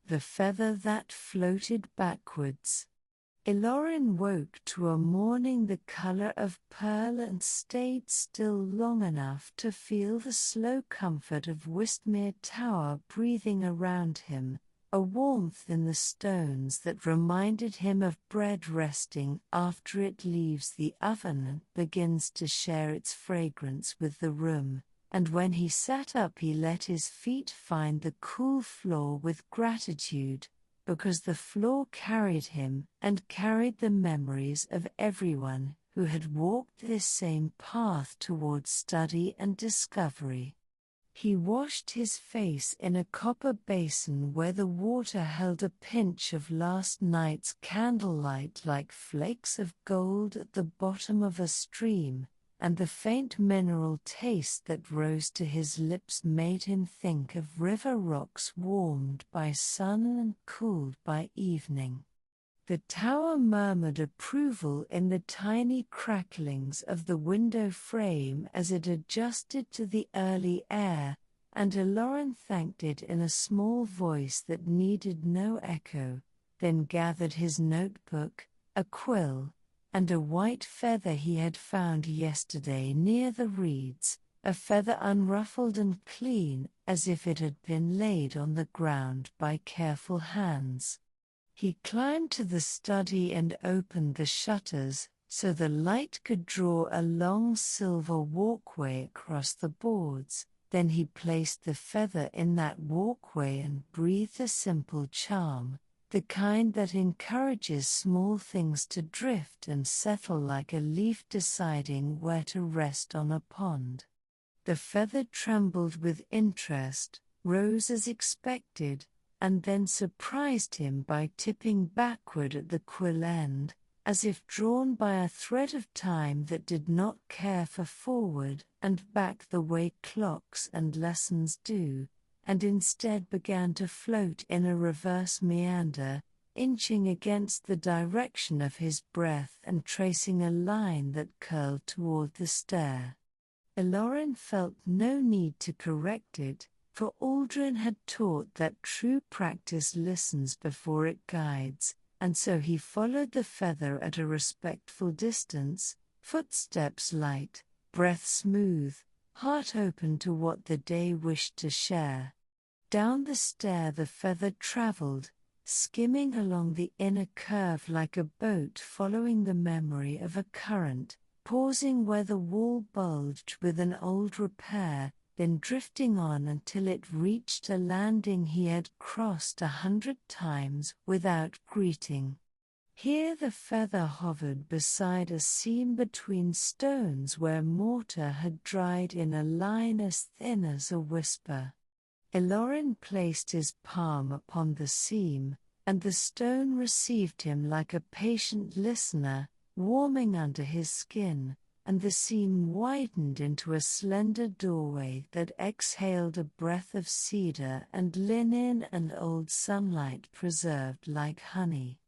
the feather that floated backwards. Elorin woke to a morning the color of pearl and stayed still long enough to feel the slow comfort of Wistmere Tower breathing around him, a warmth in the stones that reminded him of bread resting after it leaves the oven and begins to share its fragrance with the room. And when he sat up he let his feet find the cool floor with gratitude, because the floor carried him and carried the memories of everyone who had walked this same path towards study and discovery. He washed his face in a copper basin where the water held a pinch of last night's candlelight like flakes of gold at the bottom of a stream, and the faint mineral taste that rose to his lips made him think of river rocks warmed by sun and cooled by evening. The tower murmured approval in the tiny cracklings of the window frame as it adjusted to the early air, and Elorin thanked it in a small voice that needed no echo, then gathered his notebook, a quill, and a white feather he had found yesterday near the reeds, a feather unruffled and clean as if it had been laid on the ground by careful hands. He climbed to the study and opened the shutters, so the light could draw a long silver walkway across the boards. Then he placed the feather in that walkway and breathed a simple charm, the kind that encourages small things to drift and settle like a leaf deciding where to rest on a pond. The feather trembled with interest, rose as expected, and then surprised him by tipping backward at the quill end, as if drawn by a thread of time that did not care for forward and back the way clocks and lessons do, and instead began to float in a reverse meander, inching against the direction of his breath and tracing a line that curled toward the stair. Elorin felt no need to correct it, for Aldrin had taught that true practice listens before it guides, and so he followed the feather at a respectful distance, footsteps light, breath smooth, heart open to what the day wished to share. Down the stair the feather traveled, skimming along the inner curve like a boat following the memory of a current, pausing where the wall bulged with an old repair, then drifting on until it reached a landing he had crossed 100 times without greeting. Here the feather hovered beside a seam between stones where mortar had dried in a line as thin as a whisper. Elorin placed his palm upon the seam, and the stone received him like a patient listener, warming under his skin, and the seam widened into a slender doorway that exhaled a breath of cedar and linen and old sunlight preserved like honey.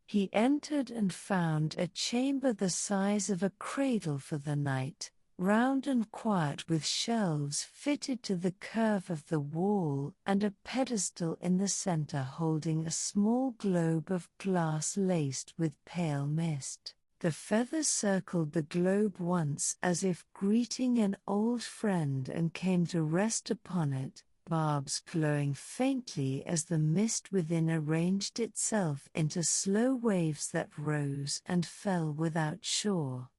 He entered and found a chamber the size of a cradle for the night, round and quiet with shelves fitted to the curve of the wall and a pedestal in the center holding a small globe of glass laced with pale mist. The feather circled the globe once as if greeting an old friend and came to rest upon it, barbs glowing faintly as the mist within arranged itself into slow waves that rose and fell without shore.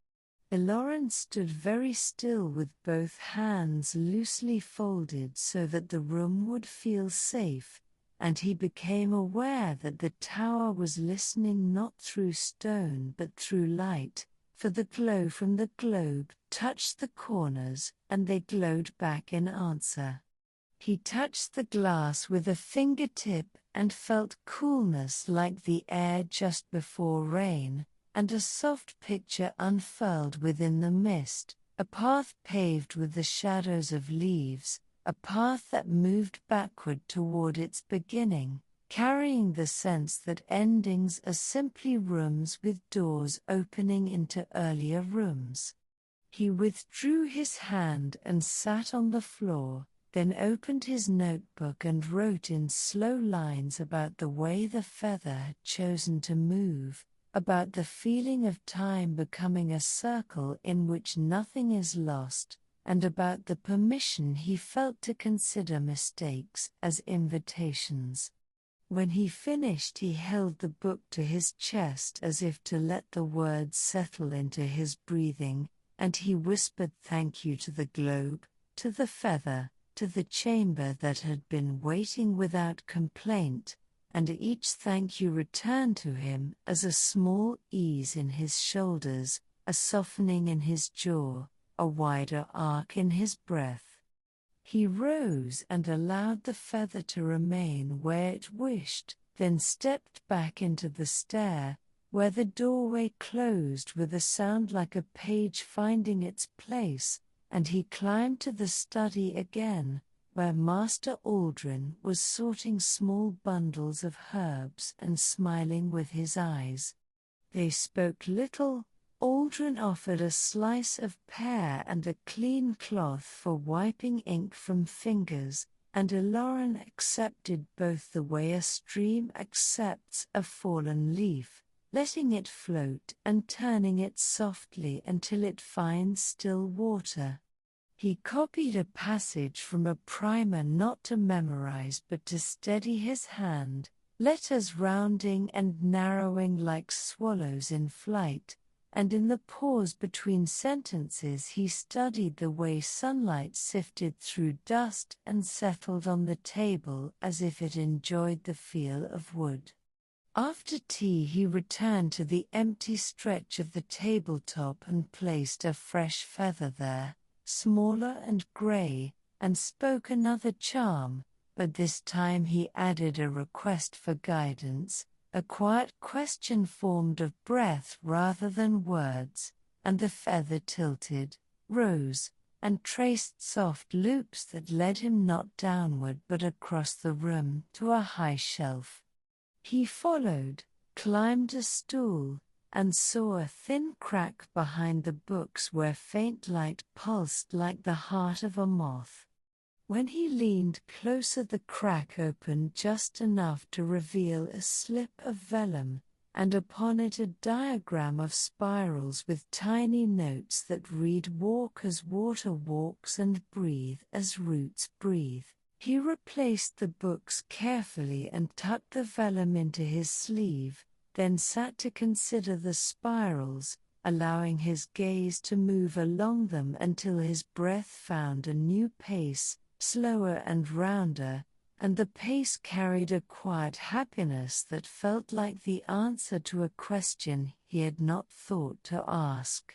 Elorin stood very still with both hands loosely folded so that the room would feel safe, and he became aware that the tower was listening not through stone but through light, for the glow from the globe touched the corners and they glowed back in answer. He touched the glass with a fingertip and felt coolness like the air just before rain, and a soft picture unfurled within the mist, a path paved with the shadows of leaves, a path that moved backward toward its beginning, carrying the sense that endings are simply rooms with doors opening into earlier rooms. He withdrew his hand and sat on the floor, then opened his notebook and wrote in slow lines about the way the feather had chosen to move, about the feeling of time becoming a circle in which nothing is lost, and about the permission he felt to consider mistakes as invitations. When he finished, he held the book to his chest as if to let the words settle into his breathing, and he whispered thank you to the globe, to the feather, to the chamber that had been waiting without complaint, and each thank you returned to him as a small ease in his shoulders, a softening in his jaw, a wider arc in his breath. He rose and allowed the feather to remain where it wished, then stepped back into the stair, where the doorway closed with a sound like a page finding its place, and he climbed to the study again, where Master Aldrin was sorting small bundles of herbs and smiling with his eyes. They spoke little. Aldrin offered a slice of pear and a clean cloth for wiping ink from fingers, and Elorin accepted both the way a stream accepts a fallen leaf, letting it float and turning it softly until it finds still water. He copied a passage from a primer not to memorize but to steady his hand, letters rounding and narrowing like swallows in flight, and in the pause between sentences he studied the way sunlight sifted through dust and settled on the table as if it enjoyed the feel of wood. After tea he returned to the empty stretch of the tabletop and placed a fresh feather there, smaller and grey, and spoke another charm, but this time he added a request for guidance, a quiet question formed of breath rather than words, and the feather tilted, rose, and traced soft loops that led him not downward but across the room to a high shelf. He followed, climbed a stool, and saw a thin crack behind the books where faint light pulsed like the heart of a moth. When he leaned closer, the crack opened just enough to reveal a slip of vellum, and upon it a diagram of spirals with tiny notes that read "Walk as water walks and breathe as roots breathe." He replaced the books carefully and tucked the vellum into his sleeve, then sat to consider the spirals, allowing his gaze to move along them until his breath found a new pace, slower and rounder, and the pace carried a quiet happiness that felt like the answer to a question he had not thought to ask.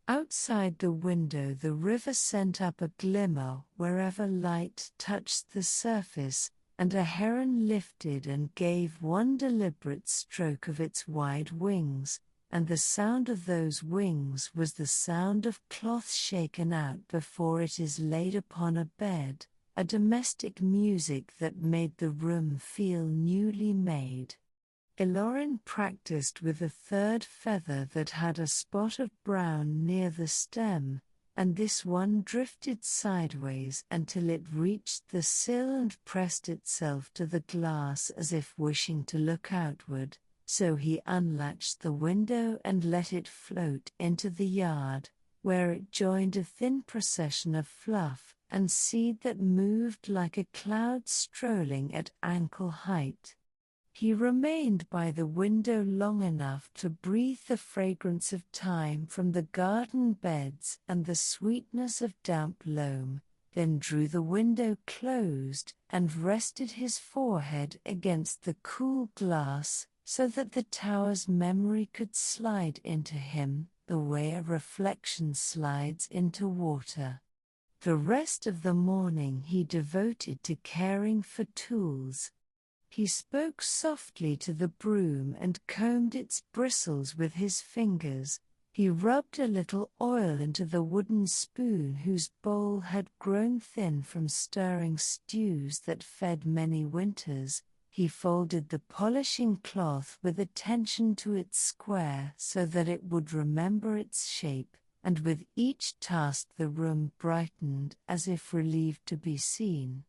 Outside the window the river sent up a glimmer wherever light touched the surface, and a heron lifted and gave one deliberate stroke of its wide wings, and the sound of those wings was the sound of cloth shaken out before it is laid upon a bed, a domestic music that made the room feel newly made. Elorin practiced with a third feather that had a spot of brown near the stem, and this one drifted sideways until it reached the sill and pressed itself to the glass as if wishing to look outward. So he unlatched the window and let it float into the yard, where it joined a thin procession of fluff and seed that moved like a cloud strolling at ankle height. He remained by the window long enough to breathe the fragrance of time from the garden beds and the sweetness of damp loam, then drew the window closed and rested his forehead against the cool glass, so that the tower's memory could slide into him the way a reflection slides into water. The rest of the morning he devoted to caring for tools. He spoke softly to the broom and combed its bristles with his fingers. He rubbed a little oil into the wooden spoon whose bowl had grown thin from stirring stews that fed many winters. He folded the polishing cloth with attention to its square so that it would remember its shape, and with each task the room brightened as if relieved to be seen.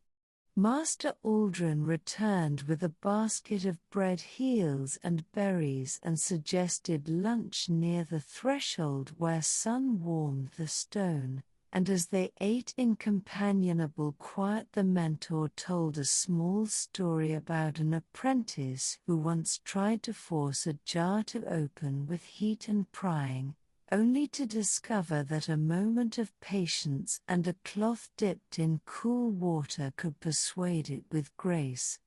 Master Aldrin returned with a basket of bread heels and berries and suggested lunch near the threshold where sun warmed the stone, and as they ate in companionable quiet the mentor told a small story about an apprentice who once tried to force a jar to open with heat and prying, only to discover that a moment of patience and a cloth dipped in cool water could persuade it with grace.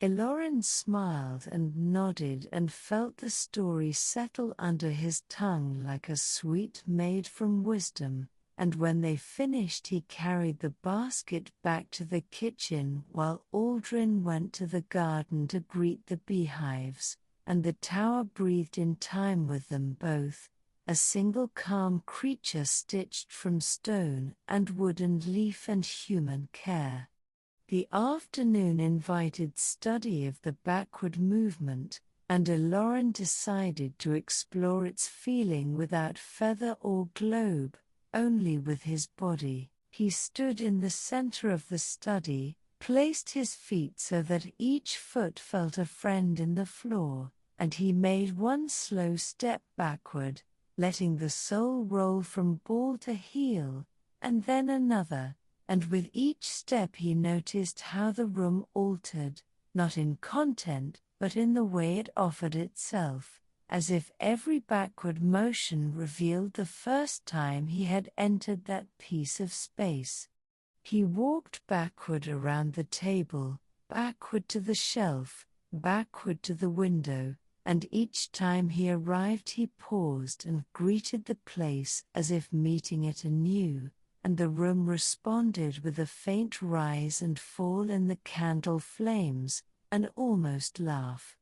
Elorin smiled and nodded and felt the story settle under his tongue like a sweet made from wisdom, and when they finished he carried the basket back to the kitchen while Aldrin went to the garden to greet the beehives, and the tower breathed in time with them both, a single calm creature stitched from stone and wood and leaf and human care. The afternoon invited study of the backward movement, and Elorin decided to explore its feeling without feather or globe, only with his body. He stood in the center of the study, placed his feet so that each foot felt a friend in the floor, and he made one slow step backward, letting the sole roll from ball to heel, and then another, and with each step he noticed how the room altered, not in content, but in the way it offered itself, as if every backward motion revealed the first time he had entered that piece of space. He walked backward around the table, backward to the shelf, backward to the window, and each time he arrived he paused and greeted the place as if meeting it anew, and the room responded with a faint rise and fall in the candle flames, an almost laugh.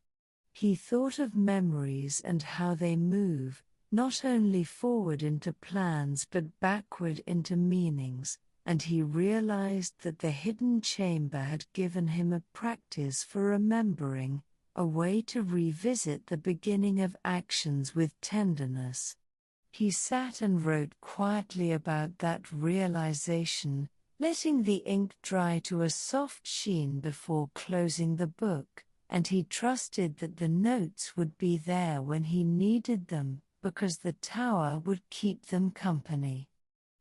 He thought of memories and how they move, not only forward into plans but backward into meanings, and he realized that the hidden chamber had given him a practice for remembering, a way to revisit the beginning of actions with tenderness. He sat and wrote quietly about that realization, letting the ink dry to a soft sheen before closing the book, and he trusted that the notes would be there when he needed them, because the tower would keep them company.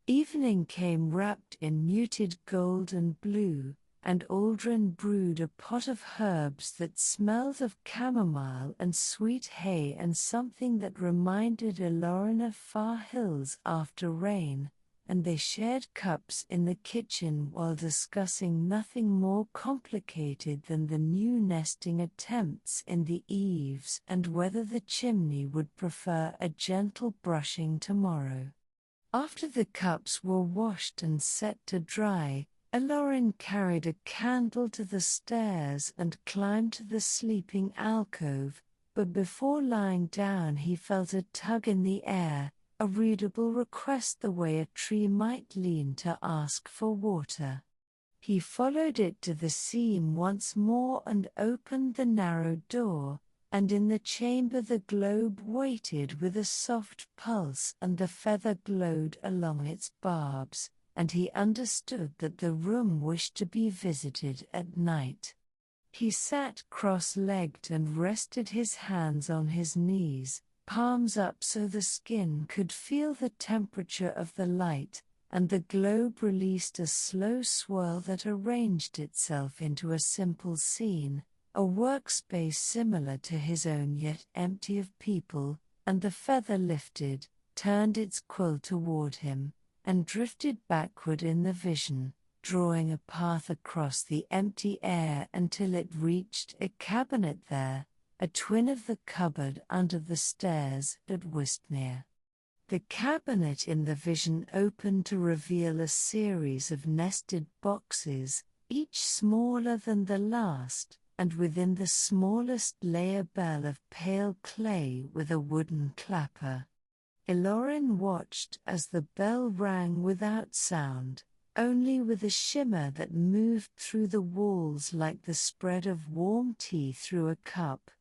Evening came wrapped in muted gold and blue, and Aldrin brewed a pot of herbs that smelled of chamomile and sweet hay and something that reminded Elorin of far hills after rain, and they shared cups in the kitchen while discussing nothing more complicated than the new nesting attempts in the eaves and whether the chimney would prefer a gentle brushing tomorrow. After the cups were washed and set to dry, Elorin carried a candle to the stairs and climbed to the sleeping alcove, but before lying down he felt a tug in the air, a readable request the way a tree might lean to ask for water. He followed it to the seam once more and opened the narrow door, and in the chamber the globe waited with a soft pulse and the feather glowed along its barbs, and he understood that the room wished to be visited at night. He sat cross-legged and rested his hands on his knees, palms up so the skin could feel the temperature of the light, and the globe released a slow swirl that arranged itself into a simple scene, a workspace similar to his own yet empty of people, and the feather lifted, turned its quill toward him, and drifted backward in the vision, drawing a path across the empty air until it reached a cabinet there, a twin of the cupboard under the stairs at Wistmere. The cabinet in the vision opened to reveal a series of nested boxes, each smaller than the last, and within the smallest lay a bell of pale clay with a wooden clapper. Elorin watched as the bell rang without sound, only with a shimmer that moved through the walls like the spread of warm tea through a cup.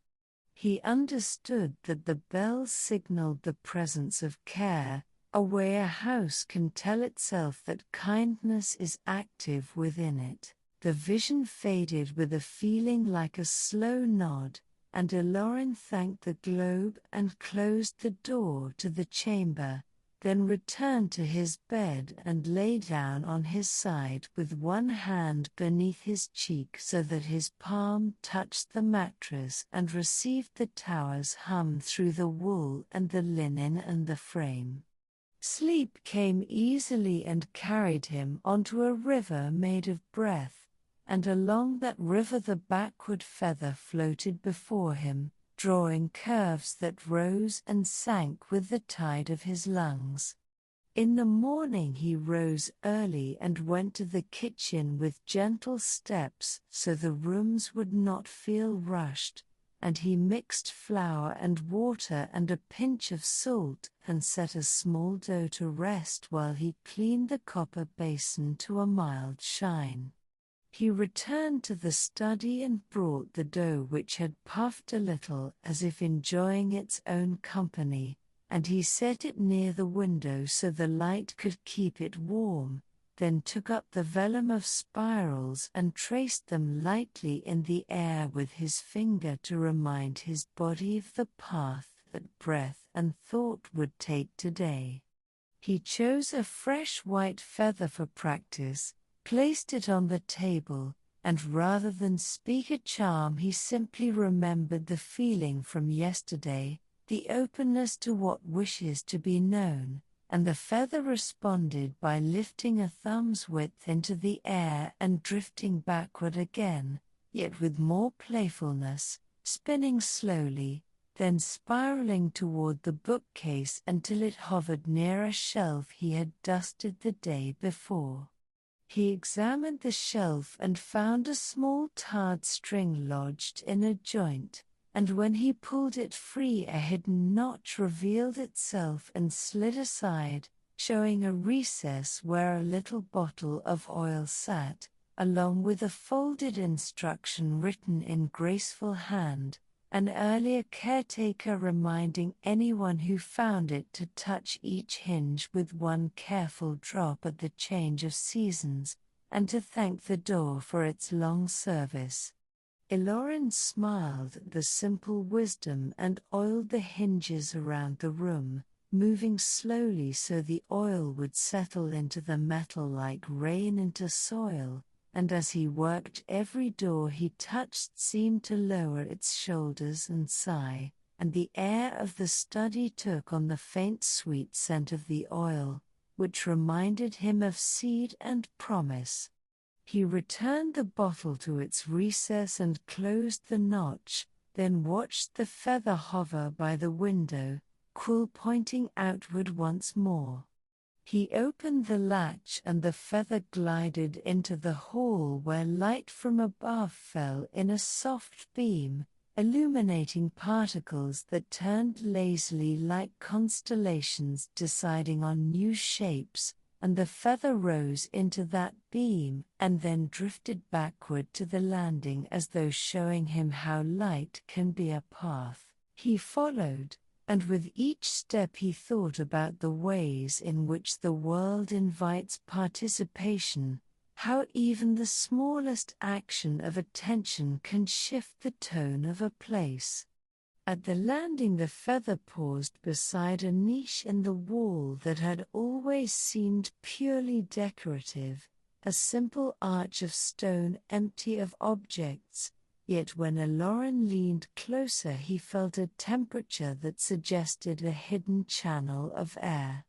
He understood that the bell signaled the presence of care, a way a house can tell itself that kindness is active within it. The vision faded with a feeling like a slow nod, and Elorin thanked the globe and closed the door to the chamber, then returned to his bed and lay down on his side with one hand beneath his cheek so that his palm touched the mattress and received the tower's hum through the wool and the linen and the frame. Sleep came easily and carried him onto a river made of breath, and along that river the backward feather floated before him, drawing curves that rose and sank with the tide of his lungs. In the morning he rose early and went to the kitchen with gentle steps so the rooms would not feel rushed, and he mixed flour and water and a pinch of salt and set a small dough to rest while he cleaned the copper basin to a mild shine. He returned to the study and brought the dough which had puffed a little as if enjoying its own company, and he set it near the window so the light could keep it warm, then took up the vellum of spirals and traced them lightly in the air with his finger to remind his body of the path that breath and thought would take today. He chose a fresh white feather for practice, placed it on the table, and rather than speak a charm he simply remembered the feeling from yesterday, the openness to what wishes to be known, and the feather responded by lifting a thumb's width into the air and drifting backward again, yet with more playfulness, spinning slowly, then spiraling toward the bookcase until it hovered near a shelf he had dusted the day before. He examined the shelf and found a small tarred string lodged in a joint, and when he pulled it free a hidden notch revealed itself and slid aside, showing a recess where a little bottle of oil sat, along with a folded instruction written in graceful hand, an earlier caretaker reminding anyone who found it to touch each hinge with one careful drop at the change of seasons, and to thank the door for its long service. Elorin smiled at the simple wisdom and oiled the hinges around the room, moving slowly so the oil would settle into the metal like rain into soil, and as he worked every door he touched seemed to lower its shoulders and sigh, and the air of the study took on the faint sweet scent of the oil, which reminded him of seed and promise. He returned the bottle to its recess and closed the notch, then watched the feather hover by the window, quill pointing outward once more. He opened the latch and the feather glided into the hall where light from above fell in a soft beam, illuminating particles that turned lazily like constellations deciding on new shapes, and the feather rose into that beam and then drifted backward to the landing as though showing him how light can be a path. He followed, and with each step he thought about the ways in which the world invites participation, how even the smallest action of attention can shift the tone of a place. At the landing the feather paused beside a niche in the wall that had always seemed purely decorative, a simple arch of stone empty of objects, yet when Elorin leaned closer he felt a temperature that suggested a hidden channel of air.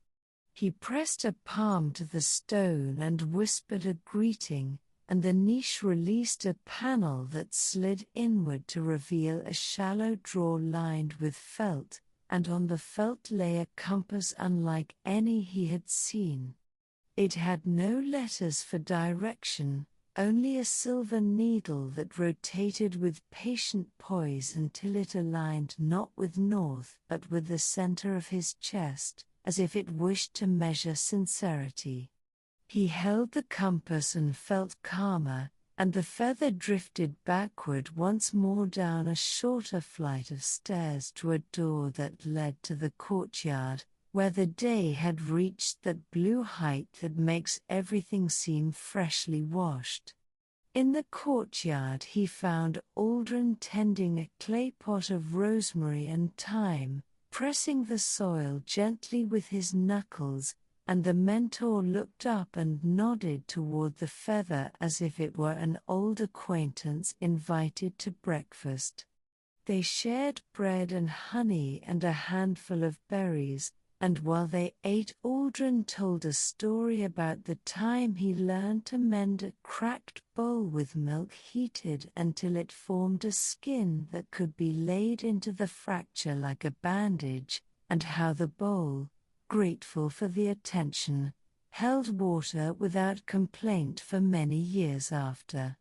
He pressed a palm to the stone and whispered a greeting, and the niche released a panel that slid inward to reveal a shallow drawer lined with felt, and on the felt lay a compass unlike any he had seen. It had no letters for direction, only a silver needle that rotated with patient poise until it aligned not with north but with the center of his chest, as if it wished to measure sincerity. He held the compass and felt calmer, and the feather drifted backward once more down a shorter flight of stairs to a door that led to the courtyard, where the day had reached that blue height that makes everything seem freshly washed. In the courtyard he found Aldrin tending a clay pot of rosemary and thyme, pressing the soil gently with his knuckles, and the mentor looked up and nodded toward the feather as if it were an old acquaintance invited to breakfast. They shared bread and honey and a handful of berries, and while they ate, Aldrin told a story about the time he learned to mend a cracked bowl with milk heated until it formed a skin that could be laid into the fracture like a bandage, and how the bowl, grateful for the attention, held water without complaint for many years after.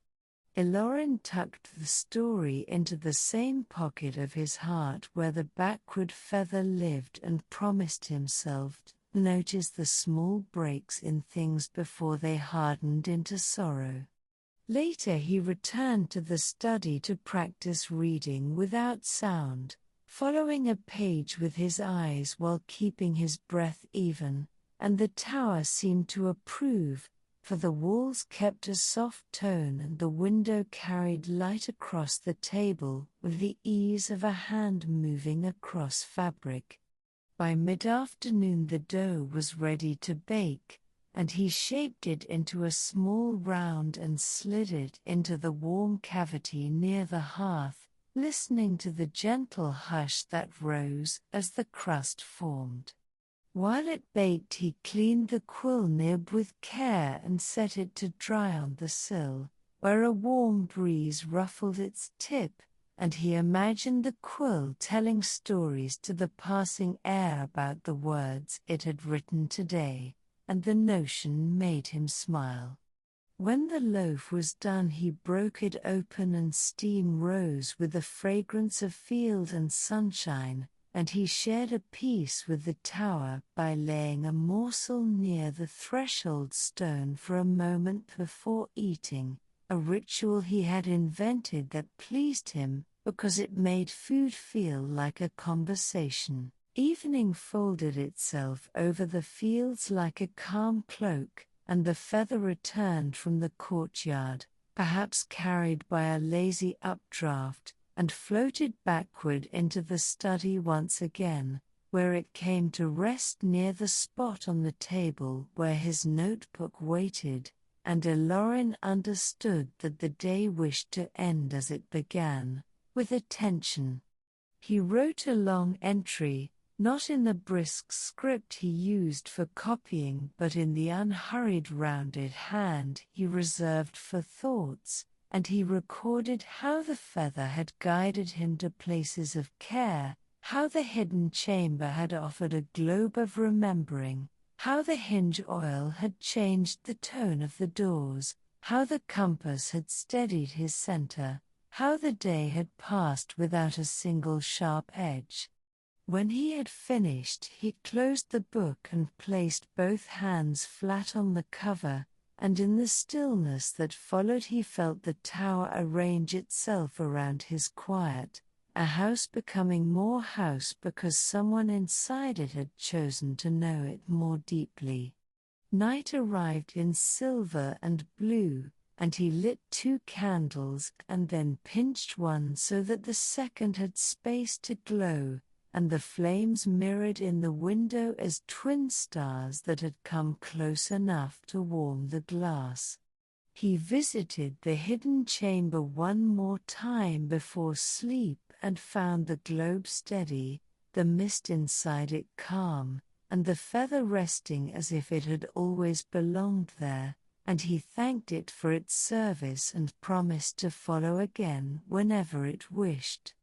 Elorin tucked the story into the same pocket of his heart where the backward feather lived and promised himself to notice the small breaks in things before they hardened into sorrow. Later he returned to the study to practice reading without sound, following a page with his eyes while keeping his breath even, and the tower seemed to approve, for the walls kept a soft tone and the window carried light across the table with the ease of a hand moving across fabric. By mid-afternoon the dough was ready to bake, and he shaped it into a small round and slid it into the warm cavity near the hearth, listening to the gentle hush that rose as the crust formed. While it baked he cleaned the quill nib with care and set it to dry on the sill, where a warm breeze ruffled its tip, and he imagined the quill telling stories to the passing air about the words it had written today, and the notion made him smile. When the loaf was done he broke it open and steam rose with the fragrance of field and sunshine, and he shared a piece with the tower by laying a morsel near the threshold stone for a moment before eating, a ritual he had invented that pleased him because it made food feel like a conversation. Evening folded itself over the fields like a calm cloak, and the feather returned from the courtyard, perhaps carried by a lazy updraft, and floated backward into the study once again, where it came to rest near the spot on the table where his notebook waited, and Elorin understood that the day wished to end as it began, with attention. He wrote a long entry, not in the brisk script he used for copying but in the unhurried rounded hand he reserved for thoughts, and he recorded how the feather had guided him to places of care, how the hidden chamber had offered a globe of remembering, how the hinge oil had changed the tone of the doors, how the compass had steadied his center, how the day had passed without a single sharp edge. When he had finished, he closed the book and placed both hands flat on the cover, and in the stillness that followed he felt the tower arrange itself around his quiet, a house becoming more house because someone inside it had chosen to know it more deeply. Night arrived in silver and blue, and he lit 2 candles and then pinched one so that the second had space to glow, and the flames mirrored in the window as twin stars that had come close enough to warm the glass. He visited the hidden chamber one more time before sleep and found the globe steady, the mist inside it calm, and the feather resting as if it had always belonged there, and he thanked it for its service and promised to follow again whenever it wished.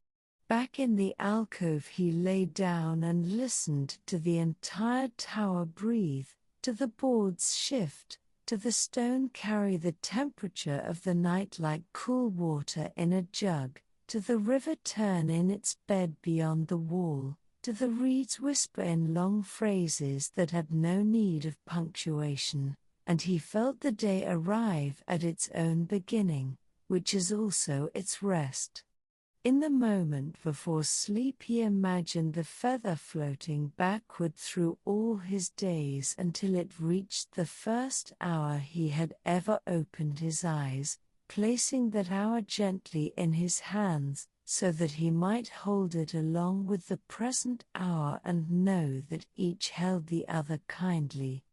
Back in the alcove he lay down and listened to the entire tower breathe, to the boards shift, to the stone carry the temperature of the night like cool water in a jug, to the river turn in its bed beyond the wall, to the reeds whisper in long phrases that had no need of punctuation, and he felt the day arrive at its own beginning, which is also its rest. In the moment before sleep he imagined the feather floating backward through all his days until it reached the first hour he had ever opened his eyes, placing that hour gently in his hands, so that he might hold it along with the present hour and know that each held the other kindly.